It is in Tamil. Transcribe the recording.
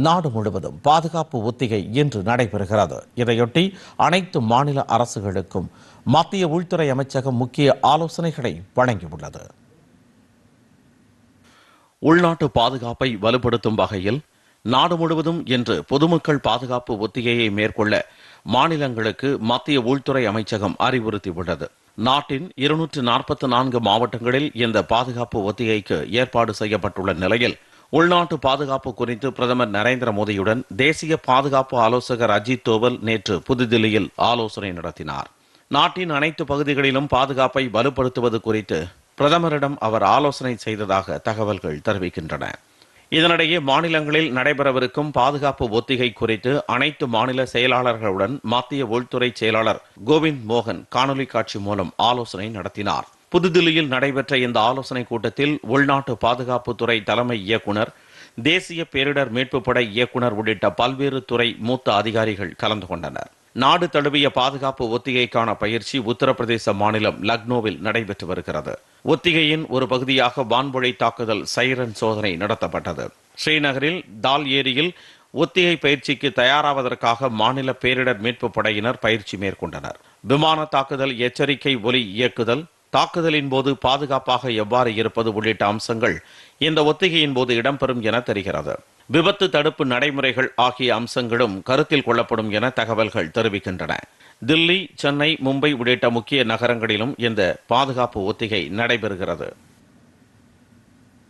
நாடு முழுவதும் பாதுகாப்பு ஒத்திகை இன்று நடைபெறுகிறது. இதையொட்டி அனைத்து மாநில அரசுகளுக்கும் மத்திய உள்துறை அமைச்சகம் முக்கிய ஆலோசனைகளை வழங்கியுள்ளது. உள்நாட்டு பாதுகாப்பை வலுப்படுத்தும் வகையில் நாடு முழுவதும் இன்று பொதுமக்கள் பாதுகாப்பு ஒத்திகையை மேற்கொள்ள மாநிலங்களுக்கு மத்திய உள்துறை அமைச்சகம் அறிவுறுத்தியுள்ளது. நாட்டின் 244 மாவட்டங்களில் இந்த பாதுகாப்பு ஒத்திகைக்கு ஏற்பாடு செய்யப்பட்டுள்ள நிலையில் உள்நாட்டு பாதுகாப்பு குறித்து பிரதமர் நரேந்திர மோடியுடன் தேசிய பாதுகாப்பு ஆலோசகர் அஜித் தோவல் நேற்று புதுதில்லியில் ஆலோசனை நடத்தினார். நாட்டின் அனைத்து பகுதிகளிலும் பாதுகாப்பை வலுப்படுத்துவது குறித்து பிரதமரிடம் அவர் ஆலோசனை செய்ததாக தகவல்கள் தெரிவிக்கின்றன. இதனிடையே மாநிலங்களில் நடைபெறவிருக்கும் பாதுகாப்பு ஒத்திகை குறித்து அனைத்து மாநில செயலாளர்களுடன் மத்திய உள்துறை செயலாளர் கோவிந்த் மோகன் காணொலி காட்சி மூலம் ஆலோசனை நடத்தினார். புதுதில்லியில் நடைபெற்ற இந்த ஆலோசனை கூட்டத்தில் உள்நாட்டு பாதுகாப்புத்துறை தலைமை இயக்குநர், தேசிய பேரிடர் மீட்பு படை இயக்குநர் உள்ளிட்ட பல்வேறு துறை மூத்த அதிகாரிகள் கலந்து கொண்டனர். நாடு தழுவிய பாதுகாப்பு ஒத்திகைக்கான பயிற்சி உத்தரப்பிரதேச மாநிலம் லக்னோவில் நடைபெற்று வருகிறது. ஒத்திகையின் ஒரு பகுதியாக வான்வழி தாக்குதல் சைரன் சோதனை நடத்தப்பட்டது. ஸ்ரீநகரில் தால் ஏரியில் ஒத்திகை பயிற்சிக்கு தயாராவதற்காக மாநில பேரிடர் மீட்பு படையினர் பயிற்சி மேற்கொண்டனர். விமான தாக்குதல் எச்சரிக்கை ஒலி இயக்குதல், தாக்குதலின் போது பாதுகாப்பாக எவ்வாறு இருப்பது உள்ளிட்ட அம்சங்கள் இந்த ஒத்திகையின் போது இடம்பெறும் என தெரிகிறது. விபத்து தடுப்பு நடைமுறைகள் ஆகிய அம்சங்களும் கருத்தில் கொள்ளப்படும் என தகவல்கள் தெரிவிக்கின்றன. தில்லி, சென்னை, மும்பை உள்ளிட்ட முக்கிய நகரங்களிலும் இந்த பாதுகாப்பு ஒத்திகை நடைபெறுகிறது.